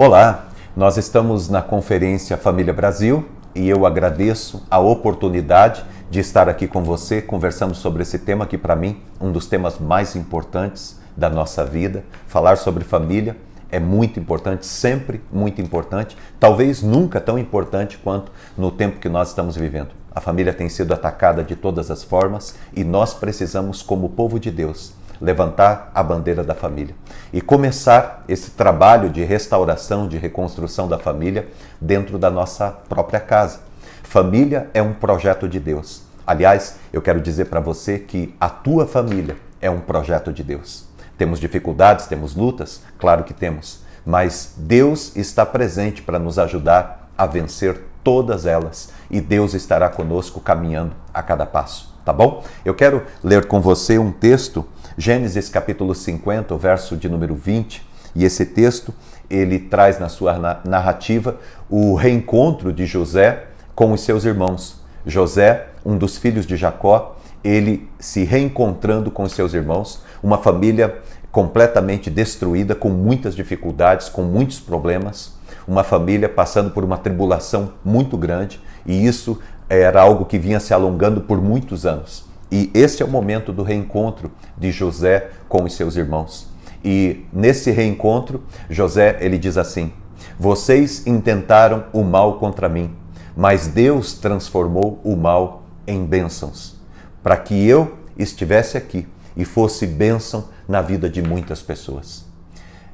Olá, nós estamos na Conferência Família Brasil e eu agradeço a oportunidade de estar aqui com você conversando sobre esse tema que para mim um dos temas mais importantes da nossa vida. Falar sobre família é muito importante, sempre muito importante, talvez nunca tão importante quanto no tempo que nós estamos vivendo. A família tem sido atacada de todas as formas e nós precisamos, como povo de Deus, levantar a bandeira da família e começar esse trabalho de restauração, de reconstrução da família dentro da nossa própria casa. Família é um projeto de Deus. Aliás, eu quero dizer para você que a tua família é um projeto de Deus. Temos dificuldades, temos lutas? Claro que temos. Mas Deus está presente para nos ajudar a vencer todas elas. E Deus estará conosco caminhando a cada passo. Tá bom? Eu quero ler com você um texto, Gênesis capítulo 50, o verso de número 20. E esse texto, ele traz na sua narrativa o reencontro de José com os seus irmãos. José, um dos filhos de Jacó, ele se reencontrando com os seus irmãos, uma família completamente destruída, com muitas dificuldades, com muitos problemas, uma família passando por uma tribulação muito grande, e isso era algo que vinha se alongando por muitos anos. E esse é o momento do reencontro de José com os seus irmãos. E nesse reencontro, José, ele diz assim: vocês intentaram o mal contra mim, mas Deus transformou o mal em bênçãos, para que eu estivesse aqui e fosse bênção na vida de muitas pessoas.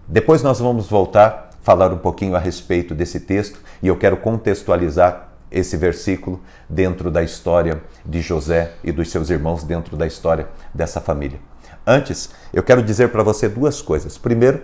Depois nós vamos voltar a falar um pouquinho a respeito desse texto e eu quero contextualizar esse versículo dentro da história de José e dos seus irmãos, dentro da história dessa família. Antes, eu quero dizer para você duas coisas. Primeiro,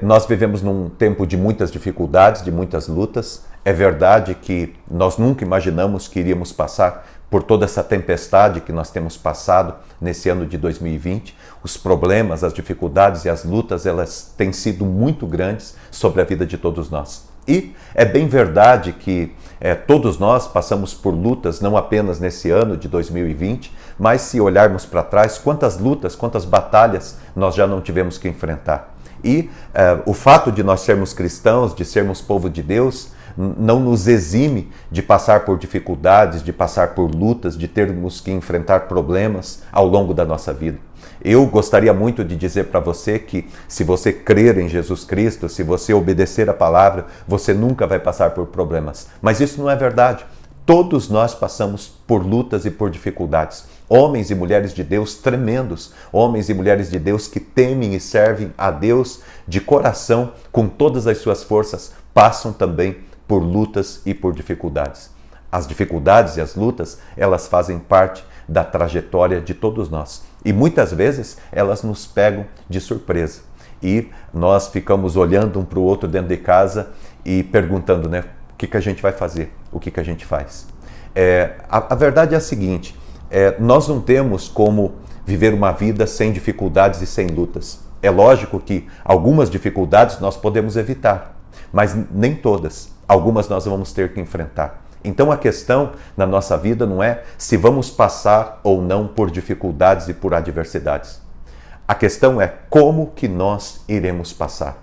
nós vivemos num tempo de muitas dificuldades, de muitas lutas. É verdade que nós nunca imaginamos que iríamos passar por toda essa tempestade que nós temos passado nesse ano de 2020. Os problemas, as dificuldades e as lutas, elas têm sido muito grandes sobre a vida de todos nós. E é bem verdade que todos nós passamos por lutas, não apenas nesse ano de 2020, mas se olharmos para trás, quantas lutas, quantas batalhas nós já não tivemos que enfrentar. E o fato de nós sermos cristãos, de sermos povo de Deus, não nos exime de passar por dificuldades, de passar por lutas, de termos que enfrentar problemas ao longo da nossa vida. Eu gostaria muito de dizer para você que se você crer em Jesus Cristo, se você obedecer a palavra, você nunca vai passar por problemas. Mas isso não é verdade. Todos nós passamos por lutas e por dificuldades. Homens e mulheres de Deus tremendos, homens e mulheres de Deus que temem e servem a Deus de coração, com todas as suas forças, passam também por lutas e por dificuldades. As dificuldades e as lutas, elas fazem parte da trajetória de todos nós. E muitas vezes elas nos pegam de surpresa. E nós ficamos olhando um para o outro dentro de casa e perguntando, o que a gente vai fazer? O que a gente faz? A verdade é a seguinte, nós não temos como viver uma vida sem dificuldades e sem lutas. É lógico que algumas dificuldades nós podemos evitar, mas nem todas. Algumas nós vamos ter que enfrentar. Então a questão na nossa vida não é se vamos passar ou não por dificuldades e por adversidades. A questão é como que nós iremos passar.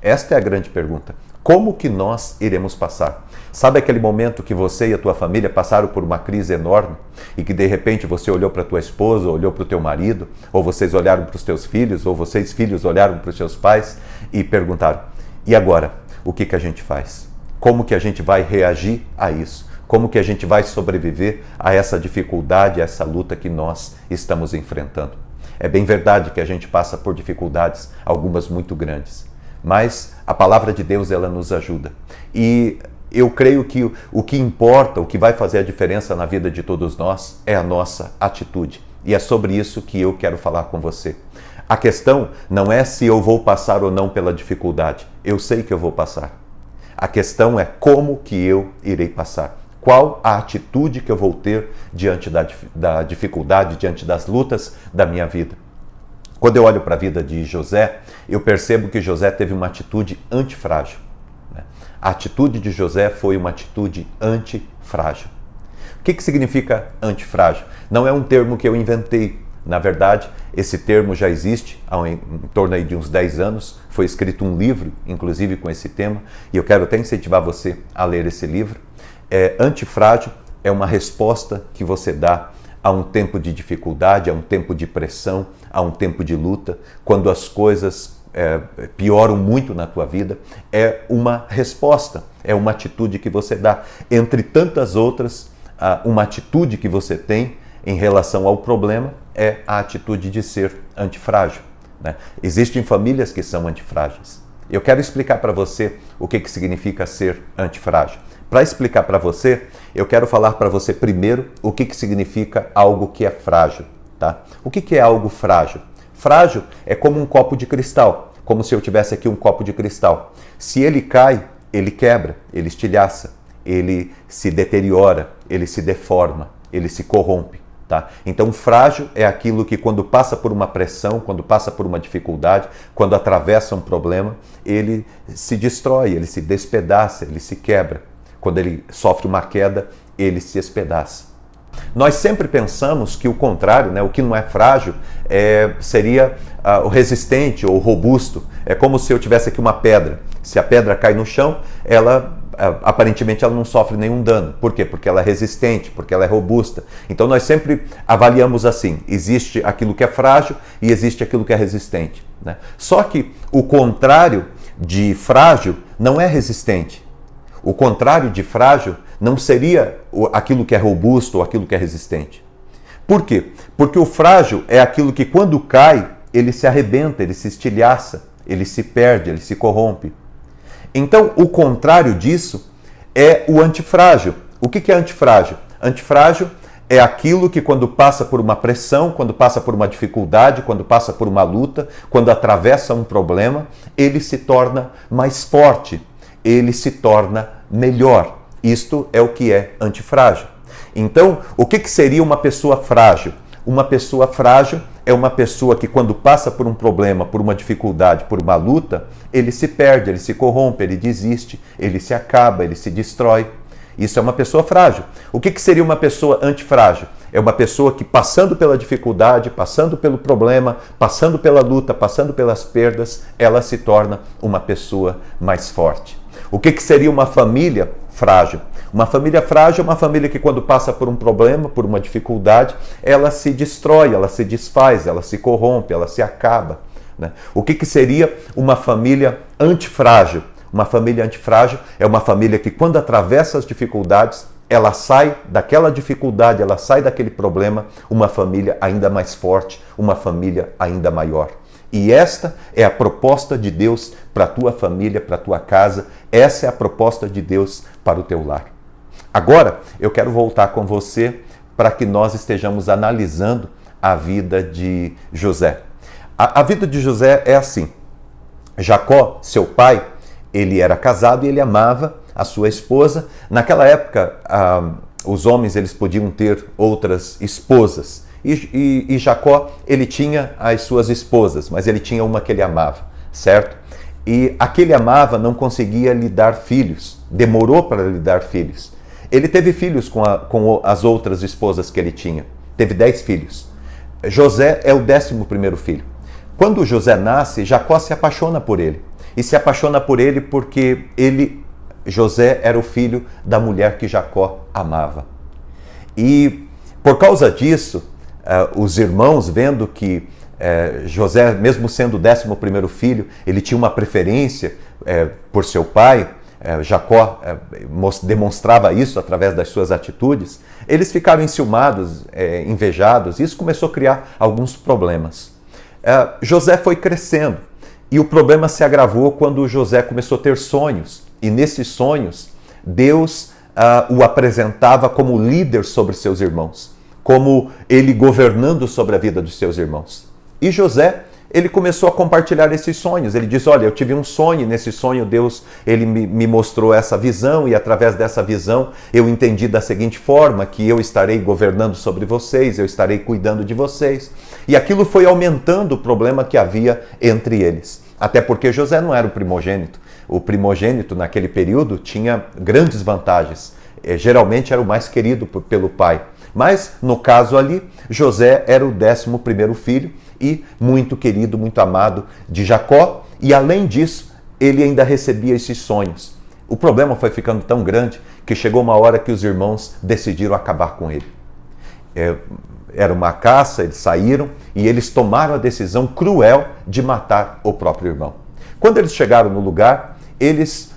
Esta é a grande pergunta. Como que nós iremos passar? Sabe aquele momento que você e a tua família passaram por uma crise enorme e que de repente você olhou para a tua esposa, olhou para o teu marido, ou vocês olharam para os teus filhos, ou vocês filhos olharam para os seus pais e perguntaram: e agora? O que a gente faz? Como que a gente vai reagir a isso? Como que a gente vai sobreviver a essa dificuldade, a essa luta que nós estamos enfrentando? É bem verdade que a gente passa por dificuldades, algumas muito grandes, mas a palavra de Deus, ela nos ajuda. E eu creio que o que importa, o que vai fazer a diferença na vida de todos nós é a nossa atitude. E é sobre isso que eu quero falar com você. A questão não é se eu vou passar ou não pela dificuldade. Eu sei que eu vou passar. A questão é como que eu irei passar. Qual a atitude que eu vou ter diante da dificuldade, diante das lutas da minha vida. Quando eu olho para a vida de José, eu percebo que José teve uma atitude antifrágil. A atitude de José foi uma atitude antifrágil. O que significa antifrágil? Não é um termo que eu inventei. Na verdade, esse termo já existe há em torno aí de uns 10 anos. Foi escrito um livro, inclusive, com esse tema, e eu quero até incentivar você a ler esse livro. Antifrágil é uma resposta que você dá a um tempo de dificuldade, a um tempo de pressão, a um tempo de luta, quando as coisas pioram muito na tua vida. É uma resposta, é uma atitude que você dá. Entre tantas outras, uma atitude que você tem em relação ao problema é a atitude de ser antifrágil, né? Existem famílias que são antifrágeis. Eu quero explicar para você o que significa ser antifrágil. Para explicar para você, eu quero falar para você primeiro o que significa algo que é frágil, tá? O que é algo frágil? Frágil é como um copo de cristal, como se eu tivesse aqui um copo de cristal. Se ele cai, ele quebra, ele estilhaça, ele se deteriora, ele se deforma, ele se corrompe. Tá? Então, frágil é aquilo que quando passa por uma pressão, quando passa por uma dificuldade, quando atravessa um problema, ele se destrói, ele se despedaça, ele se quebra. Quando ele sofre uma queda, ele se espedaça. Nós sempre pensamos que o contrário, né, o que não é frágil, seria o resistente ou robusto. É como se eu tivesse aqui uma pedra. Se a pedra cai no chão, aparentemente ela não sofre nenhum dano. Por quê? Porque ela é resistente, porque ela é robusta. Então nós sempre avaliamos assim: existe aquilo que é frágil e existe aquilo que é resistente, né? Só que o contrário de frágil não é resistente. O contrário de frágil não seria aquilo que é robusto ou aquilo que é resistente. Por quê? Porque o frágil é aquilo que quando cai, ele se arrebenta, ele se estilhaça, ele se perde, ele se corrompe. Então, o contrário disso é o antifrágil. O que é antifrágil? Antifrágil é aquilo que quando passa por uma pressão, quando passa por uma dificuldade, quando passa por uma luta, quando atravessa um problema, ele se torna mais forte, ele se torna melhor. Isto é o que é antifrágil. Então, o que seria uma pessoa frágil? Uma pessoa frágil é uma pessoa que quando passa por um problema, por uma dificuldade, por uma luta, ele se perde, ele se corrompe, ele desiste, ele se acaba, ele se destrói. Isso é uma pessoa frágil. O que seria uma pessoa antifrágil? É uma pessoa que passando pela dificuldade, passando pelo problema, passando pela luta, passando pelas perdas, ela se torna uma pessoa mais forte. O que seria uma família frágil? Uma família frágil é uma família que quando passa por um problema, por uma dificuldade, ela se destrói, ela se desfaz, ela se corrompe, ela se acaba, né? O que seria uma família antifrágil? Uma família antifrágil é uma família que quando atravessa as dificuldades, ela sai daquela dificuldade, ela sai daquele problema, uma família ainda mais forte, uma família ainda maior. E esta é a proposta de Deus para a tua família, para a tua casa. Essa é a proposta de Deus para o teu lar. Agora, eu quero voltar com você para que nós estejamos analisando a vida de José. A vida de José é assim. Jacó, seu pai, ele era casado e ele amava a sua esposa. Naquela época, os homens eles podiam ter outras esposas. E Jacó, ele tinha as suas esposas, mas ele tinha uma que ele amava, certo? E a que ele amava não conseguia lhe dar filhos, demorou para lhe dar filhos. Ele teve filhos com as outras esposas que ele tinha, teve 10 filhos. José é o 11º filho. Quando José nasce, Jacó se apaixona por ele. E se apaixona por ele porque José era o filho da mulher que Jacó amava. E por causa disso, os irmãos, vendo que José, mesmo sendo o 11º filho, ele tinha uma preferência por seu pai, Jacó demonstrava isso através das suas atitudes, eles ficaram enciumados, invejados, e isso começou a criar alguns problemas. José foi crescendo, e o problema se agravou quando José começou a ter sonhos, e nesses sonhos, Deus o apresentava como líder sobre seus irmãos, como ele governando sobre a vida dos seus irmãos. E José, ele começou a compartilhar esses sonhos. Ele diz, olha, eu tive um sonho, e nesse sonho Deus ele me mostrou essa visão, e através dessa visão eu entendi da seguinte forma, que eu estarei governando sobre vocês, eu estarei cuidando de vocês. E aquilo foi aumentando o problema que havia entre eles. Até porque José não era o primogênito. O primogênito naquele período tinha grandes vantagens. Geralmente era o mais querido pelo pai. Mas, no caso ali, José era o 11º filho e muito querido, muito amado de Jacó. E além disso, ele ainda recebia esses sonhos. O problema foi ficando tão grande que chegou uma hora que os irmãos decidiram acabar com ele. Era uma caça, eles saíram e eles tomaram a decisão cruel de matar o próprio irmão. Quando eles chegaram no lugar, eles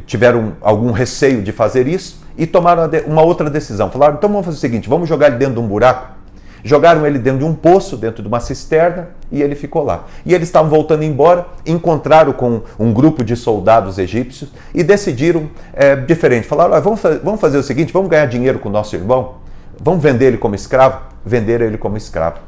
tiveram algum receio de fazer isso e tomaram uma outra decisão. Falaram, então vamos fazer o seguinte, vamos jogar ele dentro de um buraco. Jogaram ele dentro de um poço, dentro de uma cisterna, e ele ficou lá. E eles estavam voltando embora, encontraram com um grupo de soldados egípcios e decidiram diferente. Falaram, vamos fazer o seguinte, vamos ganhar dinheiro com o nosso irmão, vamos vender ele como escravo? Venderam ele como escravo.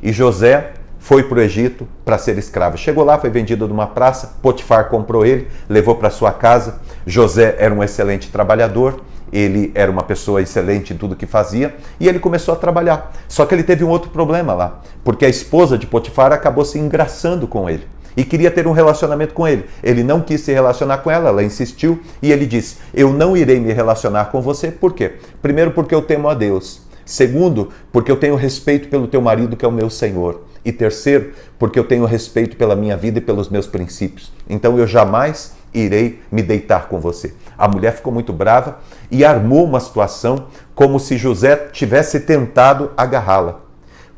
E José foi para o Egito para ser escravo. Chegou lá, foi vendido numa praça, Potifar comprou ele, levou para sua casa. José era um excelente trabalhador, ele era uma pessoa excelente em tudo que fazia e ele começou a trabalhar. Só que ele teve um outro problema lá, porque a esposa de Potifar acabou se engraçando com ele e queria ter um relacionamento com ele. Ele não quis se relacionar com ela, ela insistiu e ele disse, eu não irei me relacionar com você, por quê? Primeiro, porque eu temo a Deus. Segundo, porque eu tenho respeito pelo teu marido, que é o meu Senhor. E terceiro, porque eu tenho respeito pela minha vida e pelos meus princípios. Então eu jamais irei me deitar com você. A mulher ficou muito brava e armou uma situação como se José tivesse tentado agarrá-la.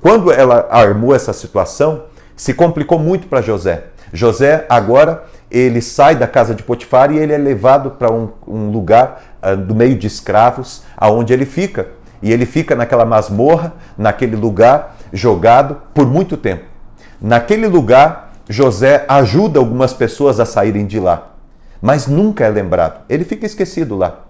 Quando ela armou essa situação, se complicou muito para José. José agora, ele sai da casa de Potifar e ele é levado para um lugar do meio de escravos, aonde ele fica. E ele fica naquela masmorra, naquele lugar, jogado por muito tempo. Naquele lugar, José ajuda algumas pessoas a saírem de lá, mas nunca é lembrado. Ele fica esquecido lá.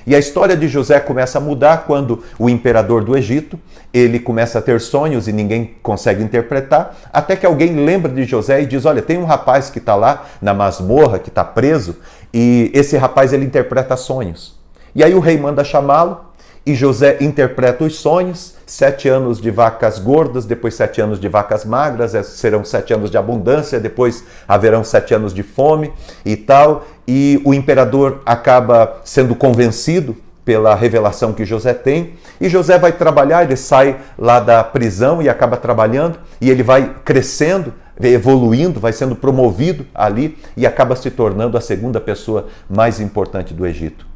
E a história de José começa a mudar quando o imperador do Egito, ele começa a ter sonhos e ninguém consegue interpretar, até que alguém lembra de José e diz, olha, tem um rapaz que está lá na masmorra, que está preso, e esse rapaz ele interpreta sonhos. E aí o rei manda chamá-lo, e José interpreta os sonhos, 7 anos de vacas gordas, depois 7 anos de vacas magras, serão 7 anos de abundância, depois haverão 7 anos de fome e tal. E o imperador acaba sendo convencido pela revelação que José tem. E José vai trabalhar, ele sai lá da prisão e acaba trabalhando, e ele vai crescendo, evoluindo, vai sendo promovido ali e acaba se tornando a segunda pessoa mais importante do Egito.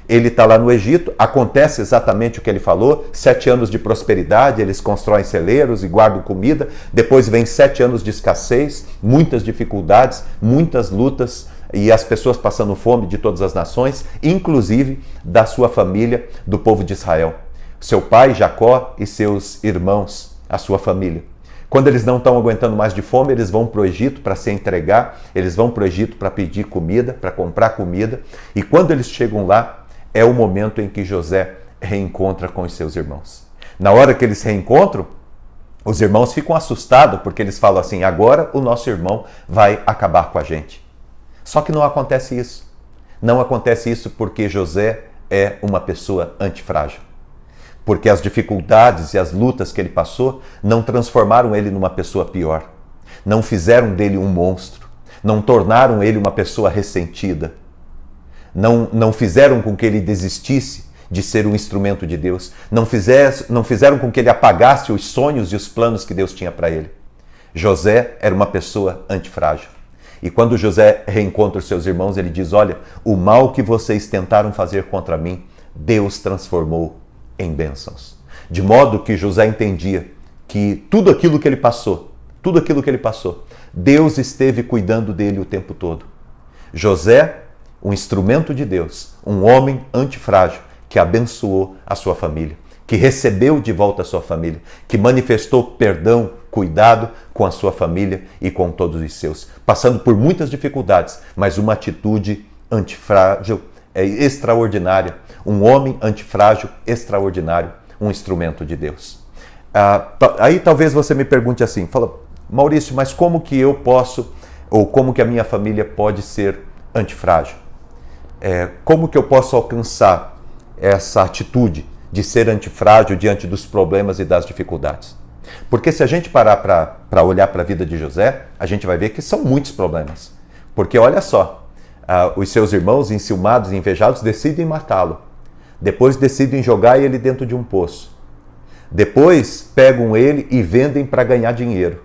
Ele está lá no Egito, acontece exatamente o que ele falou, 7 anos de prosperidade, eles constroem celeiros e guardam comida, depois vem 7 anos de escassez, muitas dificuldades, muitas lutas e as pessoas passando fome de todas as nações, inclusive da sua família, do povo de Israel. Seu pai, Jacó, e seus irmãos, a sua família. Quando eles não estão aguentando mais de fome, eles vão para o Egito para se entregar, eles vão para o Egito para pedir comida, para comprar comida, e quando eles chegam lá, é o momento em que José reencontra com os seus irmãos. Na hora que eles se reencontram, os irmãos ficam assustados, porque eles falam assim, agora o nosso irmão vai acabar com a gente. Só que não acontece isso. Não acontece isso porque José é uma pessoa antifrágil. Porque as dificuldades e as lutas que ele passou não transformaram ele numa pessoa pior. Não fizeram dele um monstro. Não tornaram ele uma pessoa ressentida. Não fizeram com que ele desistisse de ser um instrumento de Deus. Não fizeram com que ele apagasse os sonhos e os planos que Deus tinha para ele. José era uma pessoa antifrágil. E quando José reencontra os seus irmãos, ele diz, olha, o mal que vocês tentaram fazer contra mim, Deus transformou em bênçãos. De modo que José entendia que tudo aquilo que ele passou, Deus esteve cuidando dele o tempo todo. José, um instrumento de Deus, um homem antifrágil que abençoou a sua família, que recebeu de volta a sua família, que manifestou perdão, cuidado com a sua família e com todos os seus, passando por muitas dificuldades, mas uma atitude antifrágil extraordinária, um homem antifrágil extraordinário, um instrumento de Deus. Aí talvez você me pergunte assim, fala, Maurício, mas como que eu posso, ou como que a minha família pode ser antifrágil? Como que eu posso alcançar essa atitude de ser antifrágil diante dos problemas e das dificuldades? Porque se a gente parar para olhar para a vida de José, a gente vai ver que são muitos problemas. Porque olha só, os seus irmãos enciumados e invejados decidem matá-lo. Depois decidem jogar ele dentro de um poço. Depois pegam ele e vendem para ganhar dinheiro.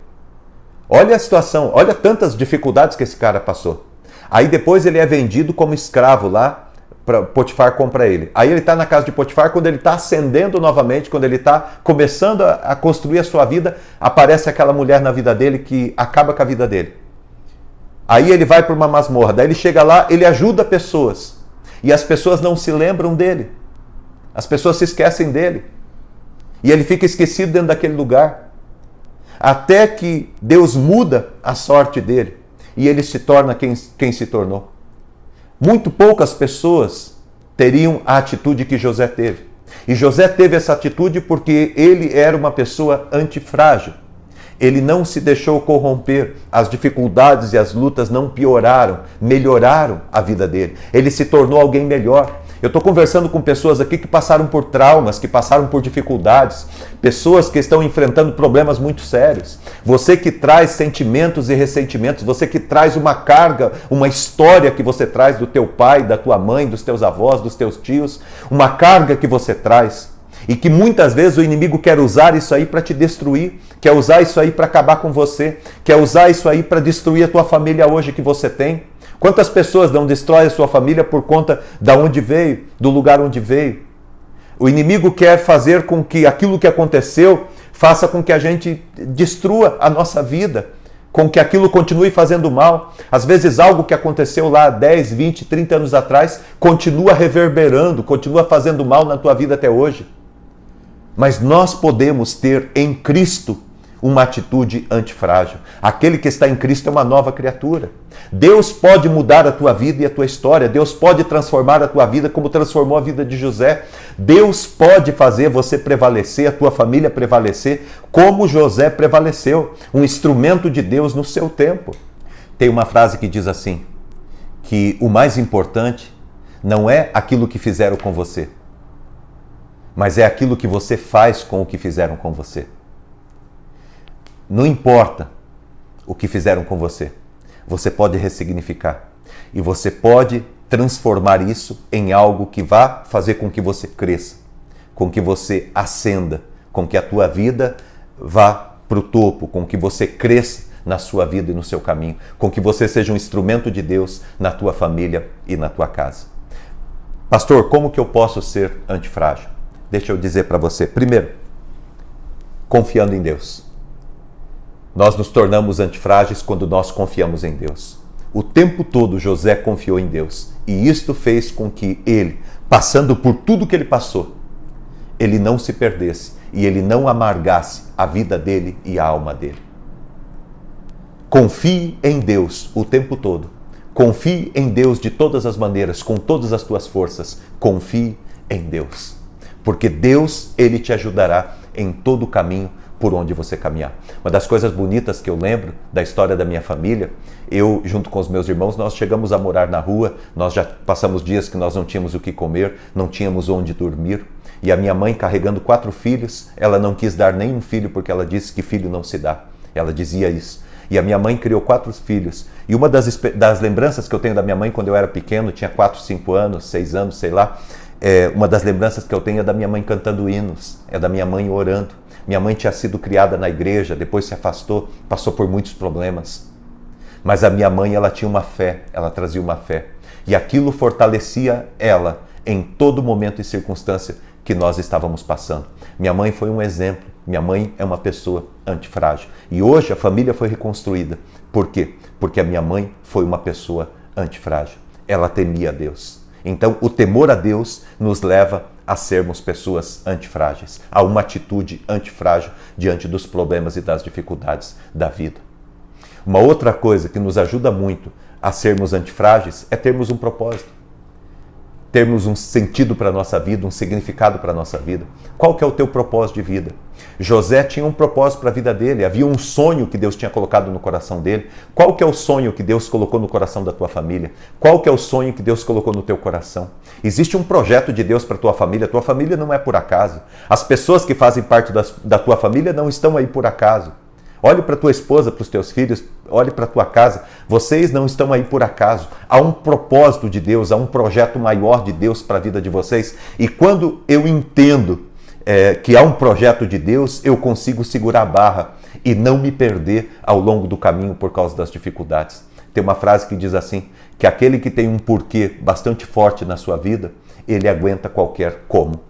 Olha a situação, olha tantas dificuldades que esse cara passou. Aí depois ele é vendido como escravo lá, Potifar compra ele. Aí ele está na casa de Potifar, quando ele está ascendendo novamente, quando ele está começando a construir a sua vida, aparece aquela mulher na vida dele que acaba com a vida dele. Aí ele vai para uma masmorra, daí ele chega lá, ele ajuda pessoas. E as pessoas não se lembram dele. As pessoas se esquecem dele. E ele fica esquecido dentro daquele lugar. Até que Deus muda a sorte dele. E ele se torna quem se tornou. Muito poucas pessoas teriam a atitude que José teve. E José teve essa atitude porque ele era uma pessoa antifrágil. Ele não se deixou corromper. As dificuldades e as lutas não pioraram, melhoraram a vida dele. Ele se tornou alguém melhor. Eu estou conversando com pessoas aqui que passaram por traumas, que passaram por dificuldades, pessoas que estão enfrentando problemas muito sérios. Você que traz sentimentos e ressentimentos, você que traz uma carga, uma história que você traz do teu pai, da tua mãe, dos teus avós, dos teus tios, uma carga que você traz e que muitas vezes o inimigo quer usar isso aí para te destruir, quer usar isso aí para acabar com você, quer usar isso aí para destruir a tua família hoje que você tem. Quantas pessoas não destroem a sua família por conta de onde veio, do lugar onde veio? O inimigo quer fazer com que aquilo que aconteceu faça com que a gente destrua a nossa vida, com que aquilo continue fazendo mal. Às vezes algo que aconteceu lá 10, 20, 30 anos atrás continua reverberando, continua fazendo mal na tua vida até hoje. Mas nós podemos ter em Cristo uma atitude antifrágil. Aquele que está em Cristo é uma nova criatura. Deus pode mudar a tua vida e a tua história. Deus pode transformar a tua vida como transformou a vida de José. Deus pode fazer você prevalecer, a tua família prevalecer, como José prevaleceu. Um instrumento de Deus no seu tempo. Tem uma frase que diz assim, que o mais importante não é aquilo que fizeram com você, mas é aquilo que você faz com o que fizeram com você. Não importa o que fizeram com você, você pode ressignificar e você pode transformar isso em algo que vá fazer com que você cresça, com que você ascenda, com que a tua vida vá para o topo, com que você cresça na sua vida e no seu caminho, com que você seja um instrumento de Deus na tua família e na tua casa. Pastor, como que eu posso ser antifrágil? Deixa eu dizer para você. Primeiro, confiando em Deus. Nós nos tornamos antifrágeis quando nós confiamos em Deus. O tempo todo José confiou em Deus. E isto fez com que ele, passando por tudo que ele passou, ele não se perdesse e ele não amargasse a vida dele e a alma dele. Confie em Deus o tempo todo. Confie em Deus de todas as maneiras, com todas as tuas forças. Confie em Deus. Porque Deus, Ele te ajudará em todo o caminho por onde você caminhar. Uma das coisas bonitas que eu lembro da história da minha família, eu, junto com os meus irmãos, nós chegamos a morar na rua, nós já passamos dias que nós não tínhamos o que comer, não tínhamos onde dormir, e a minha mãe, carregando 4 filhos, ela não quis dar nenhum filho porque ela disse que filho não se dá. Ela dizia isso. E a minha mãe criou 4 filhos. E uma das lembranças que eu tenho da minha mãe quando eu era pequeno, tinha 4, 5 anos, 6 anos, sei lá, uma das lembranças que eu tenho é da minha mãe cantando hinos, é da minha mãe orando. Minha mãe tinha sido criada na igreja, depois se afastou, passou por muitos problemas. Mas a minha mãe, ela tinha uma fé, ela trazia uma fé. E aquilo fortalecia ela em todo momento e circunstância que nós estávamos passando. Minha mãe foi um exemplo. Minha mãe é uma pessoa antifrágil. E hoje a família foi reconstruída. Por quê? Porque a minha mãe foi uma pessoa antifrágil. Ela temia a Deus. Então, o temor a Deus nos leva a sermos pessoas antifrágeis, a uma atitude antifrágil diante dos problemas e das dificuldades da vida. Uma outra coisa que nos ajuda muito a sermos antifrágeis é termos um propósito. Termos um sentido para a nossa vida, um significado para a nossa vida. Qual que é o teu propósito de vida? José tinha um propósito para a vida dele, havia um sonho que Deus tinha colocado no coração dele. Qual que é o sonho que Deus colocou no coração da tua família? Qual que é o sonho que Deus colocou no teu coração? Existe um projeto de Deus para a tua família não é por acaso. As pessoas que fazem parte da tua família não estão aí por acaso. Olhe para tua esposa, para os teus filhos, olhe para a tua casa. Vocês não estão aí por acaso. Há um propósito de Deus, há um projeto maior de Deus para a vida de vocês. E quando eu entendo que há um projeto de Deus, eu consigo segurar a barra e não me perder ao longo do caminho por causa das dificuldades. Tem uma frase que diz assim, que aquele que tem um porquê bastante forte na sua vida, ele aguenta qualquer como.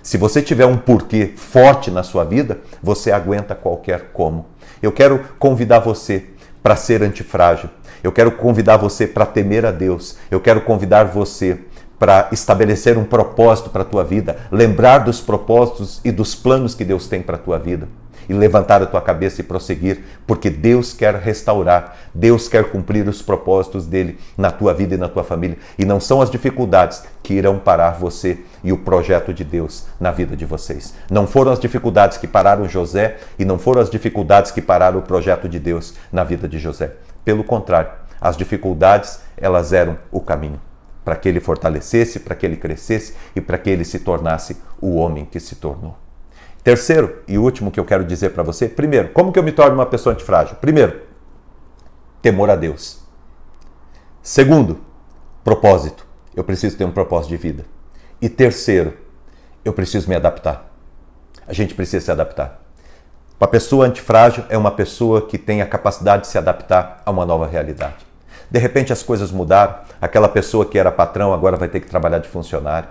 Se você tiver um porquê forte na sua vida, você aguenta qualquer como. Eu quero convidar você para ser antifrágil. Eu quero convidar você para temer a Deus. Eu quero convidar você para estabelecer um propósito para a tua vida, lembrar dos propósitos e dos planos que Deus tem para a tua vida e levantar a tua cabeça e prosseguir, porque Deus quer restaurar, Deus quer cumprir os propósitos dele na tua vida e na tua família. E não são as dificuldades que irão parar você e o projeto de Deus na vida de vocês. Não foram as dificuldades que pararam José e não foram as dificuldades que pararam o projeto de Deus na vida de José. Pelo contrário, as dificuldades, elas eram o caminho para que ele fortalecesse, para que ele crescesse e para que ele se tornasse o homem que se tornou. Terceiro e último que eu quero dizer para você, primeiro, como que eu me torno uma pessoa antifrágil? Primeiro, temor a Deus. Segundo, propósito. Eu preciso ter um propósito de vida. E terceiro, eu preciso me adaptar. A gente precisa se adaptar. Uma pessoa antifrágil é uma pessoa que tem a capacidade de se adaptar a uma nova realidade. De repente as coisas mudaram, aquela pessoa que era patrão agora vai ter que trabalhar de funcionário.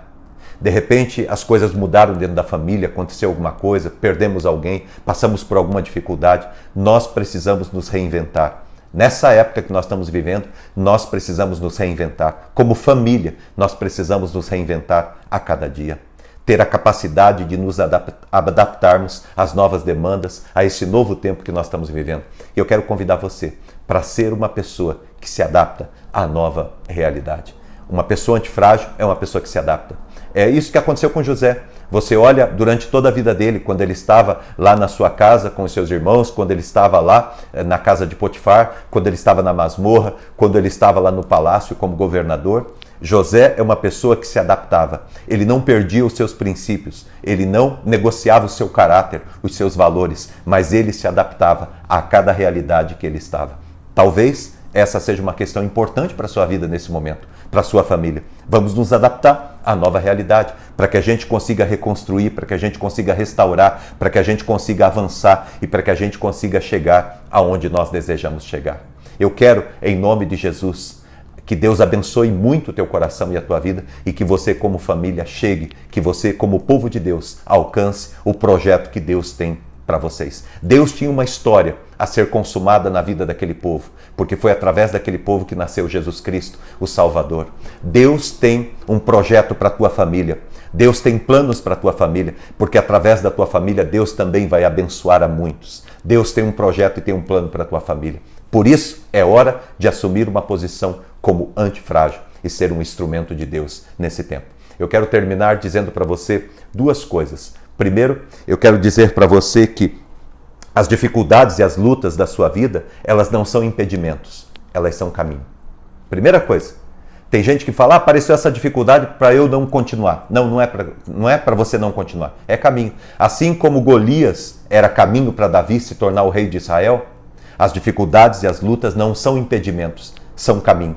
De repente as coisas mudaram dentro da família, aconteceu alguma coisa, perdemos alguém, passamos por alguma dificuldade. Nós precisamos nos reinventar. Nessa época que nós estamos vivendo, nós precisamos nos reinventar. Como família, nós precisamos nos reinventar a cada dia. Ter a capacidade de nos adaptarmos às novas demandas, a esse novo tempo que nós estamos vivendo. E eu quero convidar você para ser uma pessoa que se adapta à nova realidade. Uma pessoa antifrágil é uma pessoa que se adapta. É isso que aconteceu com José. Você olha durante toda a vida dele, quando ele estava lá na sua casa com os seus irmãos, quando ele estava lá na casa de Potifar, quando ele estava na masmorra, quando ele estava lá no palácio como governador. José é uma pessoa que se adaptava. Ele não perdia os seus princípios, ele não negociava o seu caráter, os seus valores, mas ele se adaptava a cada realidade que ele estava. Talvez essa seja uma questão importante para a sua vida nesse momento, para a sua família. Vamos nos adaptar à nova realidade, para que a gente consiga reconstruir, para que a gente consiga restaurar, para que a gente consiga avançar e para que a gente consiga chegar aonde nós desejamos chegar. Eu quero, em nome de Jesus, que Deus abençoe muito o teu coração e a tua vida e que você como família chegue, que você como povo de Deus alcance o projeto que Deus tem para vocês. Deus tinha uma história a ser consumada na vida daquele povo, porque foi através daquele povo que nasceu Jesus Cristo, o Salvador. Deus tem um projeto para a tua família. Deus tem planos para a tua família, porque através da tua família Deus também vai abençoar a muitos. Deus tem um projeto e tem um plano para a tua família. Por isso, é hora de assumir uma posição como antifrágil e ser um instrumento de Deus nesse tempo. Eu quero terminar dizendo para você duas coisas. Primeiro, eu quero dizer para você que as dificuldades e as lutas da sua vida, elas não são impedimentos, elas são caminho. Primeira coisa, tem gente que fala, apareceu essa dificuldade para eu não continuar. Não, não é para você não continuar, é caminho. Assim como Golias era caminho para Davi se tornar o rei de Israel, as dificuldades e as lutas não são impedimentos, são caminho.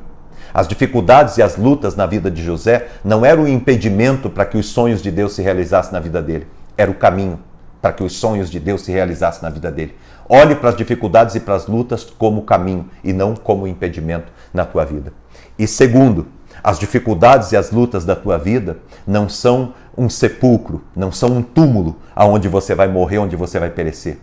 As dificuldades e as lutas na vida de José não eram um impedimento para que os sonhos de Deus se realizassem na vida dele, era o caminho para que os sonhos de Deus se realizassem na vida dele. Olhe para as dificuldades e para as lutas como caminho e não como impedimento na tua vida. E segundo, as dificuldades e as lutas da tua vida não são um sepulcro, não são um túmulo aonde você vai morrer, onde você vai perecer.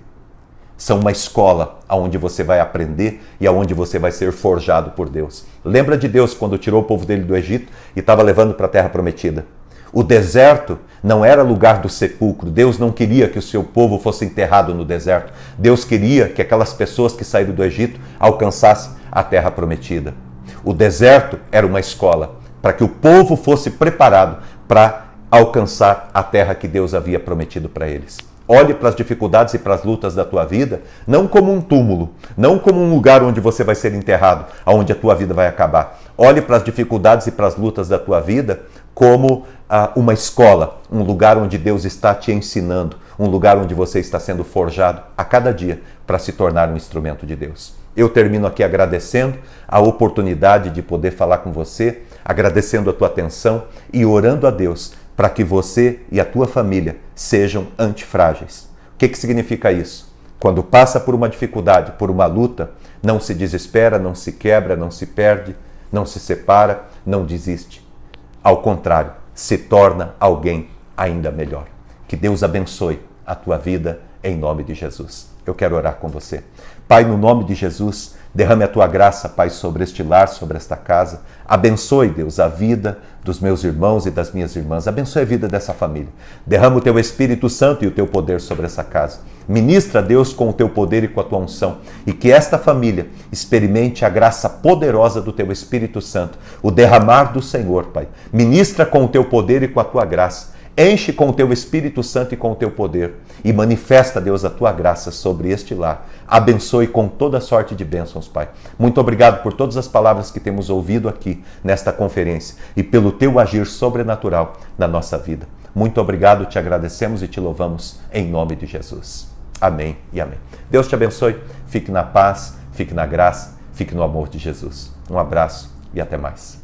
São uma escola aonde você vai aprender e aonde você vai ser forjado por Deus. Lembra de Deus quando tirou o povo dele do Egito e estava levando para a terra prometida? O deserto não era lugar do sepulcro. Deus não queria que o seu povo fosse enterrado no deserto. Deus queria que aquelas pessoas que saíram do Egito alcançassem a terra prometida. O deserto era uma escola para que o povo fosse preparado para alcançar a terra que Deus havia prometido para eles. Olhe para as dificuldades e para as lutas da tua vida, não como um túmulo, não como um lugar onde você vai ser enterrado, onde a tua vida vai acabar. Olhe para as dificuldades e para as lutas da tua vida como uma escola, um lugar onde Deus está te ensinando, um lugar onde você está sendo forjado a cada dia para se tornar um instrumento de Deus. Eu termino aqui agradecendo a oportunidade de poder falar com você, agradecendo a tua atenção e orando a Deus para que você e a tua família sejam antifrágeis. O que significa isso? Quando passa por uma dificuldade, por uma luta, não se desespera, não se quebra, não se perde, não se separa, não desiste. Ao contrário, se torna alguém ainda melhor. Que Deus abençoe a tua vida em nome de Jesus. Eu quero orar com você. Pai, no nome de Jesus, derrame a tua graça, Pai, sobre este lar, sobre esta casa. Abençoe, Deus, a vida dos meus irmãos e das minhas irmãs. Abençoe a vida dessa família. Derrama o teu Espírito Santo e o teu poder sobre essa casa. Ministra, Deus, com o teu poder e com a tua unção. E que esta família experimente a graça poderosa do teu Espírito Santo, o derramar do Senhor, Pai. Ministra com o teu poder e com a tua graça. Enche com o teu Espírito Santo e com o teu poder e manifesta, Deus, a tua graça sobre este lar. Abençoe com toda sorte de bênçãos, Pai. Muito obrigado por todas as palavras que temos ouvido aqui nesta conferência e pelo teu agir sobrenatural na nossa vida. Muito obrigado, te agradecemos e te louvamos em nome de Jesus. Amém e amém. Deus te abençoe, fique na paz, fique na graça, fique no amor de Jesus. Um abraço e até mais.